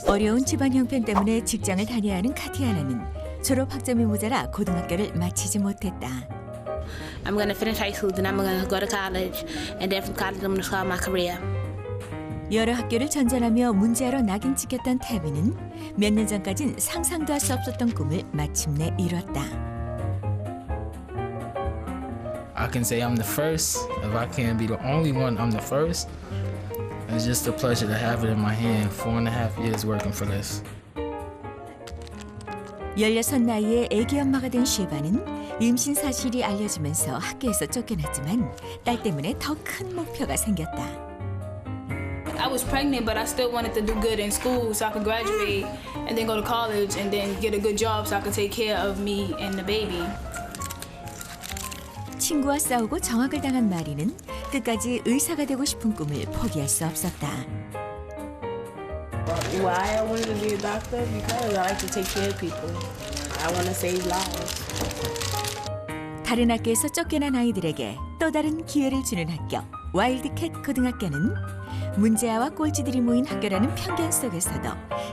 어려운 집안 형편 때문에 직장을 다녀야 하는 카티아나는 졸업 학점이 모자라 고등학교를 마치지 못했다. I'm going to finish high school, then I'm going to go to college, and then from college I'm going to start my career. 여러 학교를 전전하며 문제아로 낙인 찍혔던 태비는 몇 년 전까진 상상도 할 수 없었던 꿈을 마침내 이뤘다. I can say I'm the first. If I can't be the only one, I'm the first. It's just a pleasure to have it in my hand. 4.5 years working for this. 16 나이에 아기 엄마가 된 쉐바는 임신 사실이 알려지면서 학교에서 쫓겨났지만 딸 때문에 더 큰 목표가 생겼다. I was pregnant, but I still wanted to do good in school so I could graduate and then go to college and then get a good job so I could take care of me and the baby. 친구와 싸우고 정학을 당한 마리는 끝까지 의사가 되고 싶은 꿈을 포기할 수 없었다. Why I wanted to be a doctor? Because I like to take care of people. I want to save lives. 다른 학교에서 쫓겨난 아이들에게 또 다른 기회를 주는 학교, 와일드캣 고등학교는 문제아와 꼴찌들이 모인 학교라는 편견 속에서도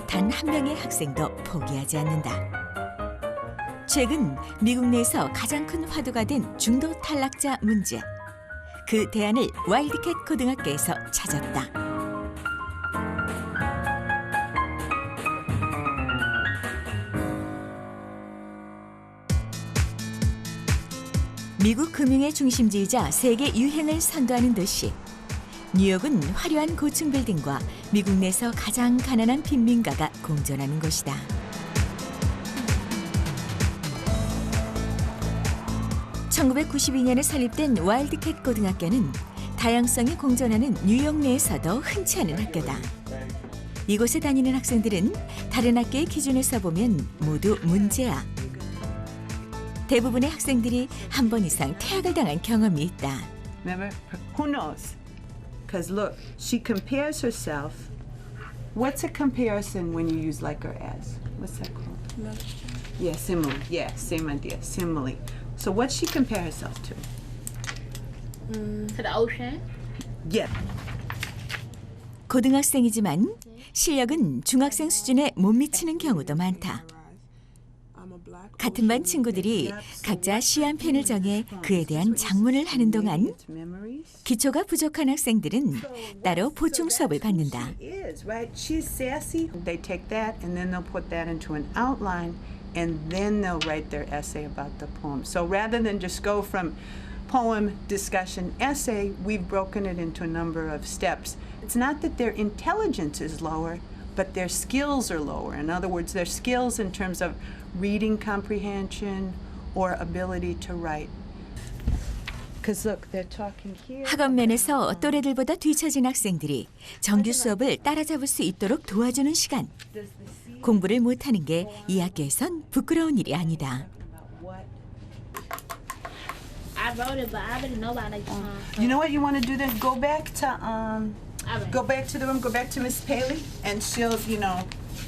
단 한 명의 학생도 포기하지 않는다. 최근 미국 내에서 가장 큰 화두가 된 중도 탈락자 문제. 그 대안을 와일드캣 고등학교에서 찾았다. 미국 금융의 중심지이자 세계 유행을 선도하는 도시. 뉴욕은 화려한 고층 빌딩과 미국 내에서 가장 가난한 빈민가가 공존하는 곳이다. (1992년에) 설립된 와일드캣 고등학교는 다양성이 공존하는 뉴욕 내에서도 흔치 않은 학교다. 이곳에 다니는 학생들은 다른 학교의 기준에서 보면 모두 문제아. 대부분의 학생들이 한 번 이상 퇴학을 당한 경험이 있다. Remember? Who knows? Because look, she compares herself. What's a comparison when you use like or as? What's that called? Yeah, simile. Yeah, same idea. Simile. So what's she compare herself to? To the ocean. Yeah. 고등학생이지만 실력은 중학생 수준에 못 미치는 경우도 많다. 같은 반 친구들이 각자 시 한 편을 정해 그에 대한 장문을 하는 동안 기초가 부족한 학생들은 따로 보충 수업을 받는다. She's sassy. They take that and then they'll put that into an outline and then they'll write their essay about the poem. So rather than just go from poem, discussion, essay, we've broken it into a number of steps. It's not that their intelligence is lower, but their skills are lower. In other words, their skills in terms of reading comprehension or ability to write. Because look, they're talking here. 학업면에서 또래들보다 뒤처진 학생들이 정규 수업을 따라잡을 수 있도록 도와주는 시간. 공부를 못하는 게 이 학교에선 부끄러운 일이 아니다. I wrote it, but I already know about it. You know what you want to do then? Go back to the room, go back to Miss Paley, and she'll,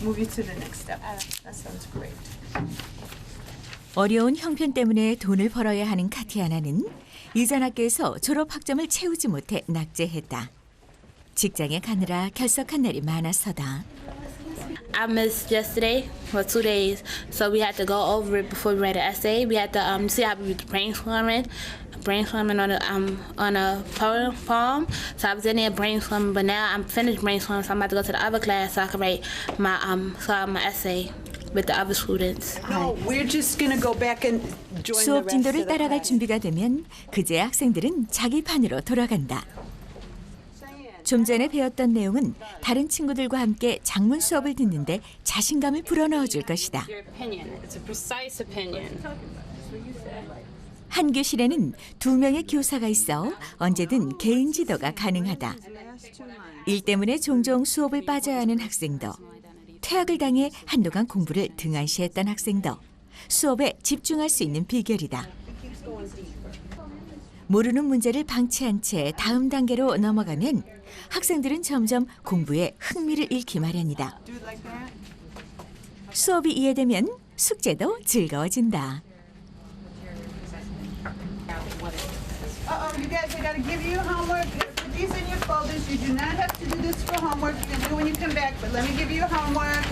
move you to the next step. That sounds great. 어려운 형편 때문에 돈을 벌어야 하는 카티아나는 이전 학교에서 졸업 학점을 채우지 못해 낙제했다. 직장에 가느라 결석한 날이 많아서다. I missed yesterday for 2 days, so we had to go over it before we write an essay. We had to see how we were brainstorming on a poem. So I was in there brainstorming, but now I'm finished brainstorming, so I'm about to go to the other class so I can write my essay with the other students. No, we're just going to go back and join the 수업 rest 진도를 of the 따라갈 class. 준비가 되면 그제 학생들은 자기 반으로 돌아간다. 좀 전에 배웠던 내용은 다른 친구들과 함께 장문 수업을 듣는데 자신감을 불어넣어 줄 것이다. 한 교실에는 2명의 교사가 있어 언제든 개인 지도가 가능하다. 일 때문에 종종 수업을 빠져야 하는 학생도, 퇴학을 당해 한동안 공부를 등한시했던 학생도 수업에 집중할 수 있는 비결이다. 모르는 문제를 방치한 채 다음 단계로 넘어가면 학생들은 점점 공부에 흥미를 잃기 마련이다. 수업이 이해되면 숙제도 즐거워진다. Uh-oh, you guys, I gotta give you homework. these in your folders. You do not have to do this for homework. You can do when you come back, but let me give you your homework.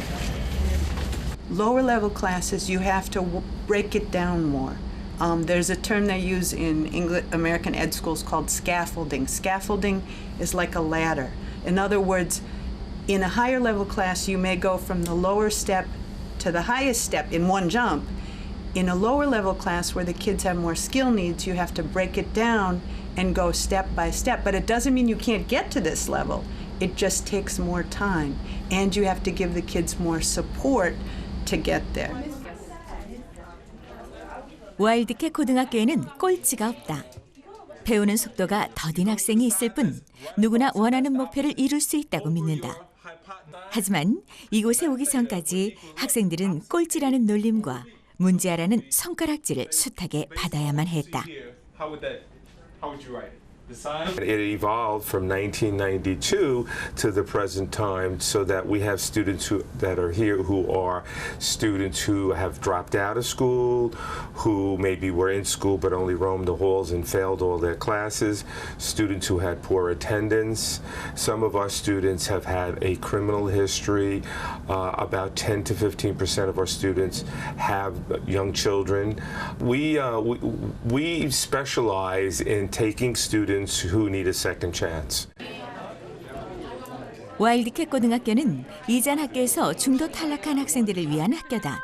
Lower level classes, you have to break it down more. There's a term they use in English, American ed schools called scaffolding. Scaffolding is like a ladder. In other words, in a higher level class, you may go from the lower step to the highest step in one jump. In a lower level class where the kids have more skill needs, you have to break it down and go step by step. But it doesn't mean you can't get to this level. It just takes more time. And you have to give the kids more support to get there. 와일드캣 고등학교에는 꼴찌가 없다. 배우는 속도가 더딘 학생이 있을 뿐 누구나 원하는 목표를 이룰 수 있다고 믿는다. 하지만 이곳에 오기 전까지 학생들은 꼴찌라는 놀림과 문제아라는 손가락질을 숱하게 받아야만 했다. It evolved from 1992 to the present time so that we have students that are here who are students who have dropped out of school, who maybe were in school but only roamed the halls and failed all their classes, students who had poor attendance. Some of our students have had a criminal history. About 10 to 15% of our students have young children. We specialize in taking students who need a second chance. 와일드캣 고등학교는 이전 학교에서 중도 탈락한 학생들을 위한 학교다.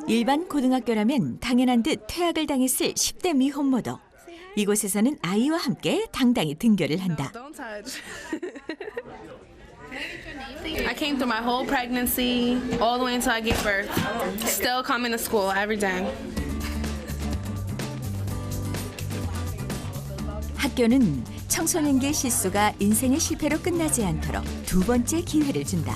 일반 고등학교라면 당연한 듯 퇴학을 당했을 10대 미혼모도 이곳에서는 아이와 함께 당당히 등교를 한다. I came through my whole pregnancy, all the way until I gave birth. Still coming to school every day. 학교는 청소년기의 실수가 인생의 실패로 끝나지 않도록 두 번째 기회를 준다.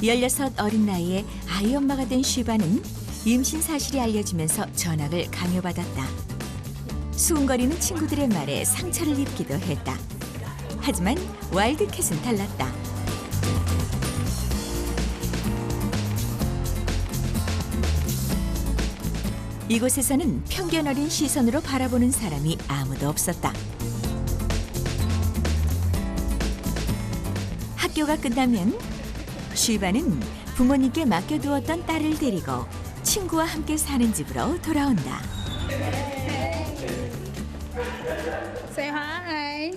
16 어린 나이에 아이 엄마가 된 쉬바는 임신 사실이 알려지면서 전학을 강요받았다. 수군거리는 친구들의 말에 상처를 입기도 했다. 하지만 와일드캣은 달랐다. 이곳에서는 편견 어린 시선으로 바라보는 사람이 아무도 없었다. 학교가 끝나면 쉬바는 부모님께 맡겨두었던 딸을 데리고 친구와 함께 사는 집으로 돌아온다. Say hi.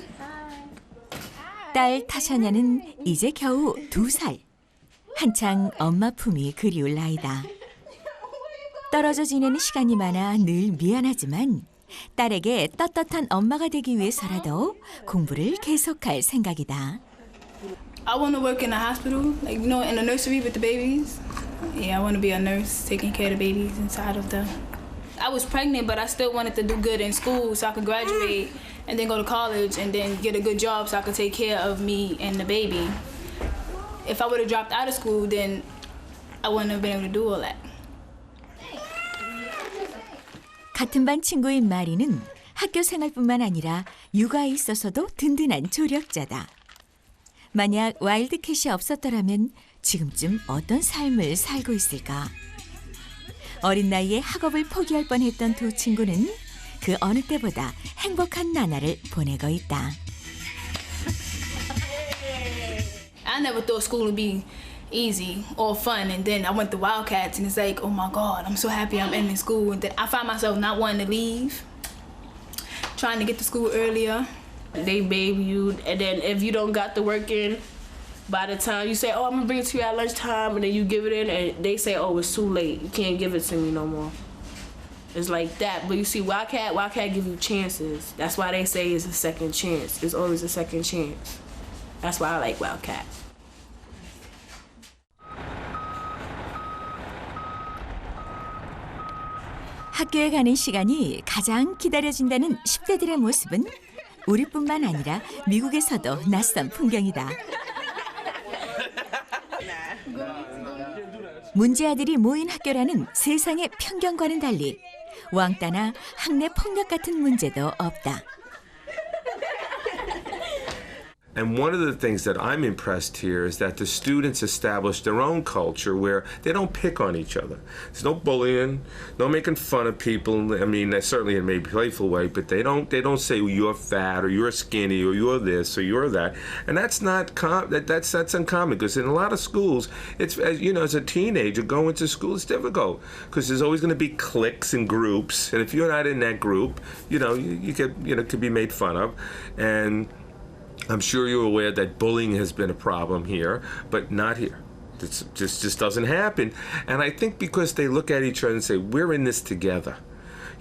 딸 타샤냐는 이제 겨우 2살. 한창 엄마 품이 그리울 나이다. 떨어져 지내는 시간이 많아 늘 미안하지만 딸에게 떳떳한 엄마가 되기 위해서라도 공부를 계속할 생각이다. I want to work in a hospital, like, you know, in a nursery with the babies. Yeah, I want to be a nurse, taking care of the babies inside of the... I was pregnant, but I still wanted to do good in school so I could graduate and then go to college and then get a good job so I could take care of me and the baby. If I would have dropped out of school, then I wouldn't have been able to do all that. 같은 반 친구인 마리는 학교 생활뿐만 아니라 육아에 있어서도 든든한 조력자다. 만약 와일드캣이 없었더라면 지금쯤 어떤 삶을 살고 있을까? 어린 나이에 학업을 포기할 뻔했던 두 친구는 그 어느 때보다 행복한 나날을 보내고 있다. I never thought school would be easy or fun, and then I went to Wildcats and it's like, oh my God, I'm so happy I'm ending school, and then I find myself not wanting to leave, trying to get to school earlier. They baby you, and then if you don't got the work in, by the time you say, oh, I'm gonna bring it to you at lunchtime, and then you give it in, and they say, oh, it's too late. You can't give it to me no more. It's like that. But you see, Wildcat give you chances. That's why they say it's a second chance. It's always a second chance. That's why I like Wildcat. 학교에 가는 시간이 가장 기다려진다는 10대들의 모습은 우리뿐만 아니라 미국에서도 낯선 풍경이다. 문제아들이 모인 학교라는 세상의 편견과는 달리 왕따나 학내 폭력 같은 문제도 없다. And one of the things that I'm impressed here is that the students establish their own culture where they don't pick on each other. There's no bullying, no making fun of people. I mean, certainly in a maybe playful way, but they don't say, well, you're fat or you're skinny or you're this or you're that. And that's not that's uncommon, because in a lot of schools, it's, you know, as a teenager going to school, it's difficult because there's always going to be cliques and groups, and if you're not in that group, you know, you could be made fun of. And I'm sure you're aware that bullying has been a problem here, but not here. It just doesn't happen. And I think because they look at each other and say, we're in this together.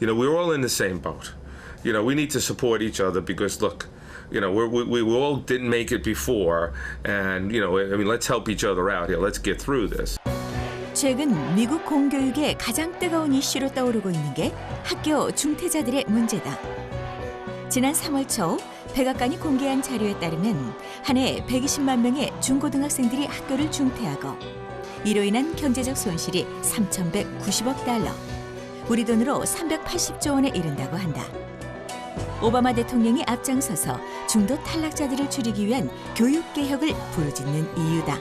You know, we're all in the same boat. You know, we need to support each other because, look, you know, we all didn't make it before. And, you know, I mean, let's help each other out here. Let's get through this. 최근 미국 공교육의 가장 뜨거운 이슈로 떠오르고 있는 게 학교 중퇴자들의 문제다. 지난 3월 초 백악관이 공개한 자료에 따르면 한 해 120만 명의 중고등학생들이 학교를 중퇴하고 이로 인한 경제적 손실이 3,190억 달러, 우리 돈으로 380조 원에 이른다고 한다. 오바마 대통령이 앞장서서 중도 탈락자들을 줄이기 위한 교육개혁을 부르짖는 이유다.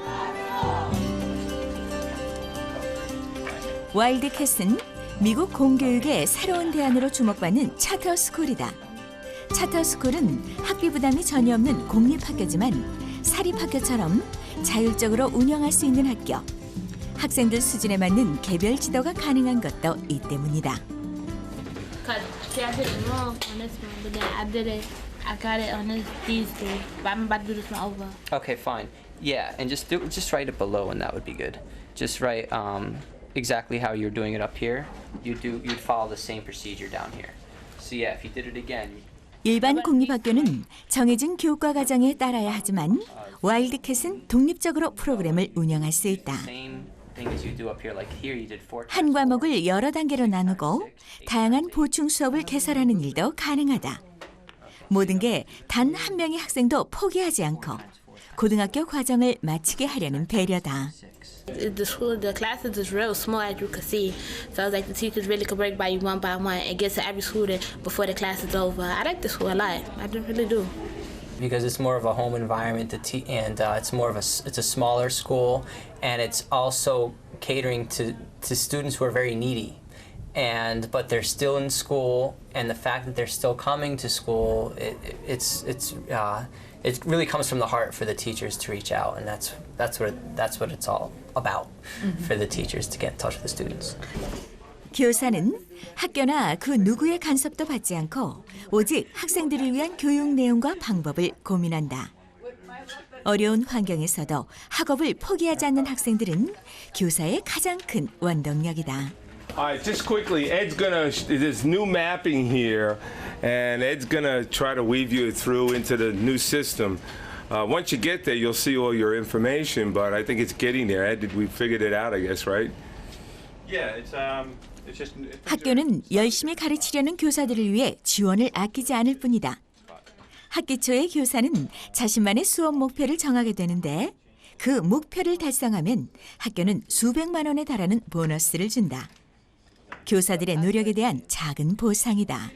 와일드캣은 미국 공교육의 새로운 대안으로 주목받는 차터스쿨이다. 차터스쿨은 학비 부담이 전혀 없는 공립학교지만 사립학교처럼 자율적으로 운영할 수 있는 학교. 학생들 수준에 맞는 개별 지도가 가능한 것도 이 때문이다. See, I did it wrong on this one, but then I did it. I got it on these three. But I'm about to do this one over. Okay, fine. Yeah, and just write it below, and that would be good. Just write exactly how you're doing it up here. You'd follow the same procedure down here. So yeah, if you did it again. 일반 공립학교는 정해진 교과 과정에 따라야 하지만 와일드캣은 독립적으로 프로그램을 운영할 수 있다. 한 과목을 여러 단계로 나누고 다양한 보충 수업을 개설하는 일도 가능하다. 모든 게 단 한 명의 학생도 포기하지 않고 고등학교 과정을 마치게 하려는 배려다. The classes is real small, as you can see. So it's like the teachers really could break by you one by one and get to every student before the class is over. I like this school a lot. I really do. Because it's more of a home environment, and it's a smaller school, and it's also catering to students who are very needy, but they're still in school, and the fact that they're still coming to school, it really comes from the heart for the teachers to reach out, and that's what it's all about, for the teachers to get in touch with the students. 교사는 학교나 그 누구의 간섭도 받지 않고 오직 학생들을 위한 교육 내용과 방법을 고민한다. 어려운 환경에서도 학업을 포기하지 않는 학생들은 교사의 가장 큰 원동력이다. All right, just quickly, there's new mapping here, and Ed's gonna try to weave you through into the new system. Once you get there, you'll see all your information, but I think it's getting there. Ed, we figured it out, I guess, right? Yeah, it's just. 학교는 열심히 가르치려는 교사들을 위해 지원을 아끼지 않을 뿐이다. 학기 초에 교사는 자신만의 수업 목표를 정하게 되는데 그 목표를 달성하면 학교는 수백만 원에 달하는 보너스를 준다. 교사들의 노력에 대한 작은 보상이다.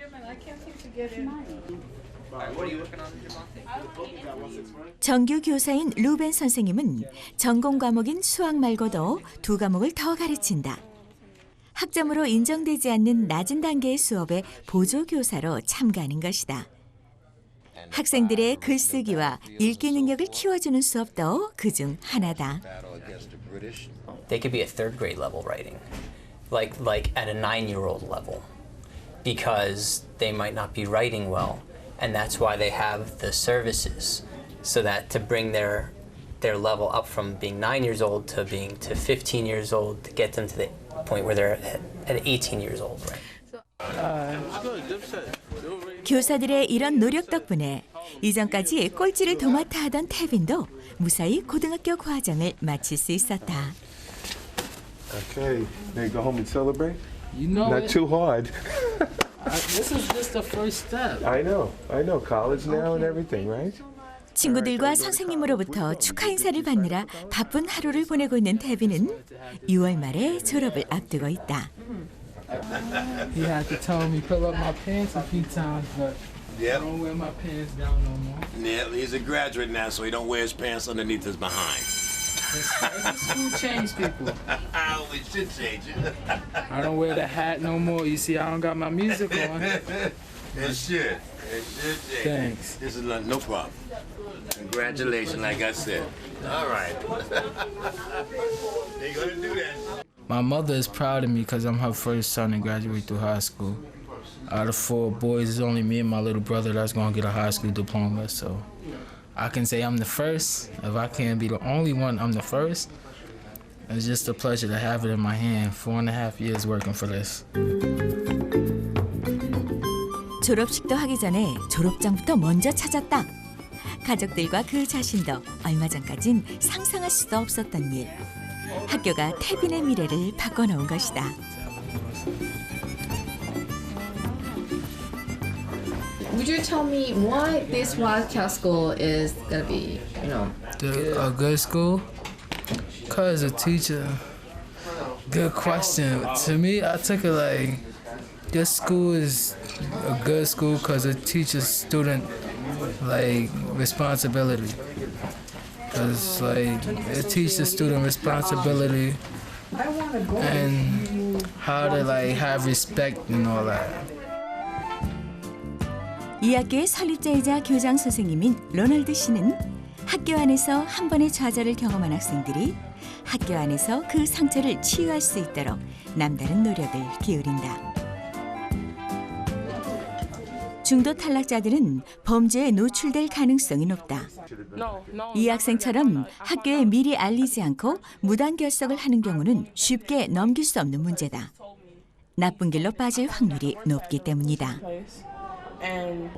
정규 교사인 루벤 선생님은 전공 과목인 수학 말고도 두 과목을 더 가르친다. 학점으로 인정되지 않는 낮은 단계의 수업에 보조 교사로 참가하는 것이다. 학생들의 글쓰기와 읽기 능력을 키워주는 수업도 그중 하나다. They could be at third grade level writing, like at a 9-year-old level, because they might not be writing well, and that's why they have the services, so that to bring their level up from being 9 years old to 15 years old, to get them to the point where they're at 18 years old, right? 교사들의 이런 노력 덕분에 이전까지 꼴찌를 도맡아 하던 태빈도 무사히 고등학교 과정을 마칠 수 있었다. Okay, then go home and celebrate. You know, Not too hard. This is just the first step. I know. College now and everything, right? 친구들과 선생님으로부터 축하 인사를 받느라 바쁜 하루를 보내고 있는 태빈은 6월 말에 졸업을 앞두고 있다. He had to tell me pull up my pants a few times, but I Yep. don't wear my pants down no more. Yeah, he's a graduate now, so he don't wear his pants underneath his behind. That's school change people. We should change it. I don't wear the hat no more. You see, I don't got my music on. It should. It should change. Thanks. This is no problem. Congratulations, like I said. All right. They're gonna do that. My mother is proud of me because I'm her first son to graduate through high school. Out of 4 boys, it's only me and my little brother that's gonna get a high school diploma, so I can say I'm the first. If I can't be the only one, I'm the first. It's just a pleasure to have it in my hand. 4.5 years working for this. 졸업식도 하기 전에 졸업장부터 먼저 찾았다. 가족들과 그 자신도 얼마 전까진 상상할 수도 없었던 일. 학교가 태빈의 미래를 바꿔놓은 것이다. Would you tell me why this Wildcat school is gonna be, A good school? Cause a teacher. Good question. To me, I took it like this school is a good school because it teaches student like responsibility. Cause like it teaches student responsibility and how to like have respect and all that. 이 학교의 설립자이자 교장 선생님인 로널드 씨는 학교 안에서 한 번의 좌절을 경험한 학생들이 학교 안에서 그 상처를 치유할 수 있도록 남다른 노력을 기울인다. 중도 탈락자들은 범죄에 노출될 가능성이 높다. 이 학생처럼 학교에 미리 알리지 않고 무단 결석을 하는 경우는 쉽게 넘길 수 없는 문제다. 나쁜 길로 빠질 확률이 높기 때문이다.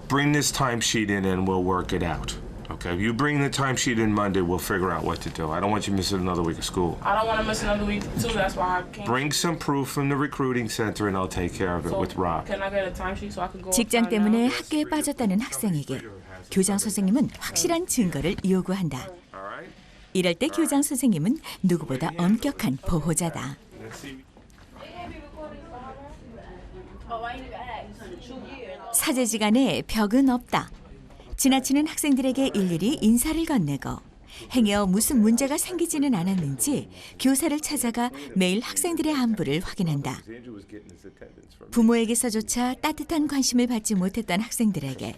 Bring this timesheet in and we'll work it out. Okay, if you bring the timesheet in Monday, we'll figure out what to do. I don't want you missing another week of school. I don't want to miss another week too. That's why I can't. Bring some proof from the recruiting center and I'll take care of it with Rob. Can I get a timesheet so I can go? 직장 때문에 학교에 빠졌다는 학생에게 교장 선생님은 확실한 증거를 요구한다. 이럴 때 교장 선생님은 누구보다 엄격한 보호자다. 사제지간에 벽은 없다. 지나치는 학생들에게 일일이 인사를 건네고 행여 무슨 문제가 생기지는 않았는지 교사를 찾아가 매일 학생들의 안부를 확인한다. 부모에게서조차 따뜻한 관심을 받지 못했던 학생들에게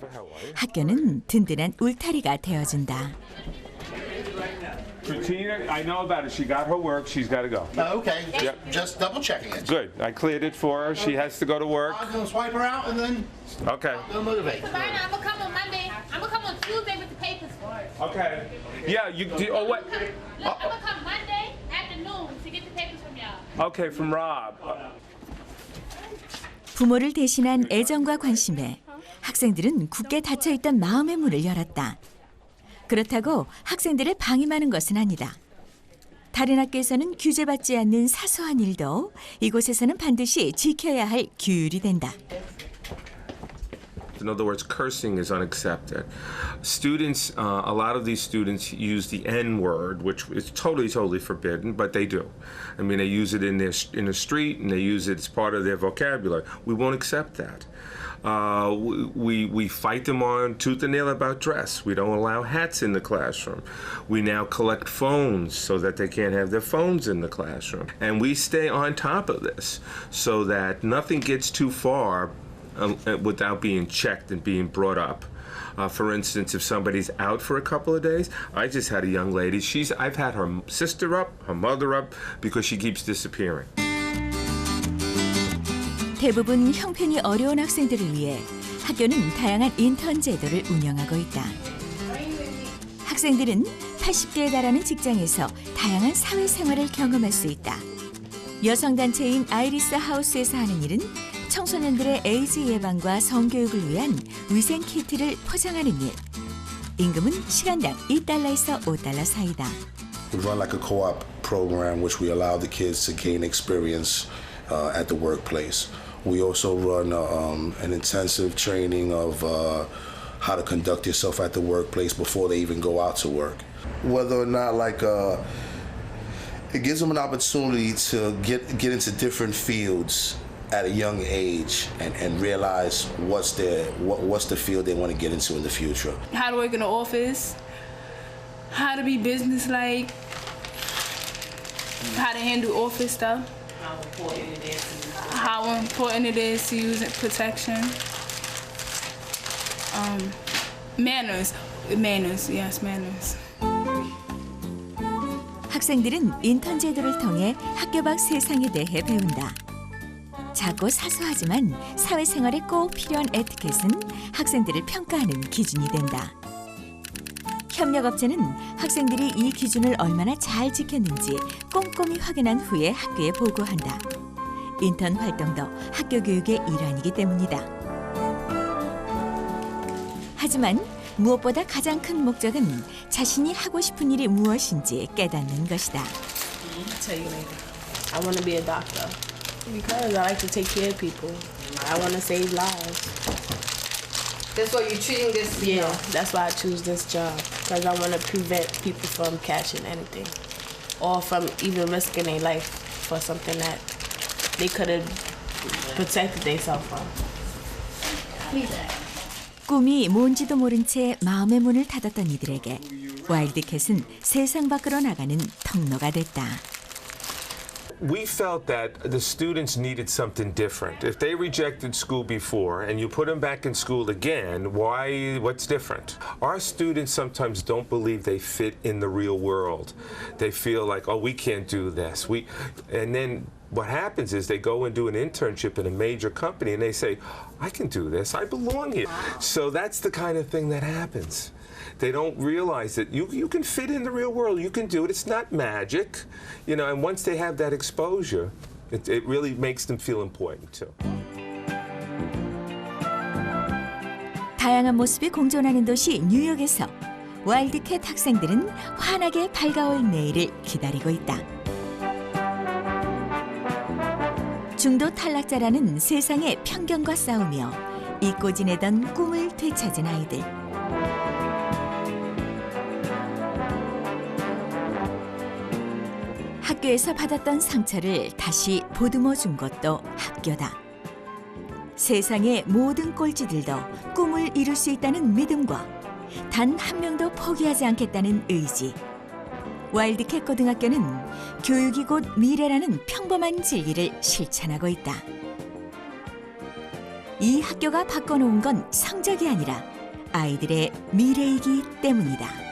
학교는 든든한 울타리가 되어준다. Christina, I know about it. She got her work. She's got to go. Oh, okay. Yep. Just double checking it. Good. I cleared it for her. She has to go to work. I'm going to swipe her out and then Okay. they'll motivate. Sabrina, I'm gonna come on Monday. I'm gonna come on Tuesday with the papers. Okay. Yeah, you do. Oh, what? Look, I'm gonna come Monday afternoon to get the papers from y'all. Okay, from Rob. 부모를 대신한 애정과 관심에 학생들은 굳게 닫혀있던 마음의 문을 열었다. 그렇다고 학생들을 방임하는 것은 아니다. 다른 학교에서는 규제받지 않는 사소한 일도 이곳에서는 반드시 지켜야 할 규율이 된다. In other words, cursing is unaccepted. Students, a lot of these students use the N word, which is totally forbidden, but they do. I mean, they use it in the street, and they use it as part of their vocabulary. We won't accept that. We fight them on tooth and nail about dress. We don't allow hats in the classroom. We now collect phones so that they can't have their phones in the classroom. And we stay on top of this so that nothing gets too far without being checked and being brought up. For instance, if somebody's out for a couple of days, I just had a young lady. I've had her sister up, her mother up, because she keeps disappearing. 대부분 형편이 어려운 학생들을 위해 학교는 다양한 인턴 제도를 운영하고 있다. 학생들은 80개에 달하는 직장에서 다양한 사회생활을 경험할 수 있다. 여성단체인 아이리스 하우스에서 하는 일은 청소년들의 에이즈 예방과 성교육을 위한 위생 키트를 포장하는 일. 임금은 시간당 $2에서 $5 사이다. We run like a co-op program which we allow the kids to gain experience at the workplace. We also run an intensive training of how to conduct yourself at the workplace before they even go out to work. Whether or not it gives them an opportunity to get into different fields at a young age and realize what's the field they want to get into in the future. How to work in the office, how to be businesslike, how to handle office stuff, how important it is to use protection, manners, yes, manners. 학생들은 인턴 제도를 통해 학교 밖 세상에 대해 배운다. 작고 사소하지만 사회생활에 꼭 필요한 에티켓은 학생들을 평가하는 기준이 된다. 협력업체는 학생들이 이 기준을 얼마나 잘 지켰는지 꼼꼼히 확인한 후에 학교에 보고한다. 인턴 활동도 학교 교육의 일환이기 때문이다. 하지만 무엇보다 가장 큰 목적은 자신이 하고 싶은 일이 무엇인지 깨닫는 것이다. I'll tell you later. I want to be a doctor because I like to take care of people. I want to save lives. That's why you're choosing this. Yeah, that's why I choose this job because I want to prevent people from catching anything or from even risking their life for something that they could have protected themselves from. 꿈이 뭔지도 모른 채 마음의 문을 닫았던 이들에게 와일드캣은 세상 밖으로 나가는 통로가 됐다. We felt that the students needed something different. If they rejected school before and you put them back in school again, what's different? Our students sometimes don't believe they fit in the real world. They feel like, oh, we can't do this. And then what happens is they go and do an internship in a major company and they say, I can do this, I belong here. So that's the kind of thing that happens. They don't realize that you can fit in the real world, you can do it, it's not magic. You know, and once they have that exposure, it really makes them feel important too. 다양한 모습이 공존하는 도시 뉴욕에서 와일드캣 학생들은 환하게 밝아올 내일을 기다리고 있다. 중도 탈락자라는 세상의 편견과 싸우며 잊고 지내던 꿈을 되찾은 아이들. 학교에서 받았던 상처를 다시 보듬어 준 것도 학교다. 세상의 모든 꼴찌들도 꿈을 이룰 수 있다는 믿음과 단 한 명도 포기하지 않겠다는 의지. 와일드캣 고등학교는 교육이 곧 미래라는 평범한 진리를 실천하고 있다. 이 학교가 바꿔놓은 건 성적이 아니라 아이들의 미래이기 때문이다.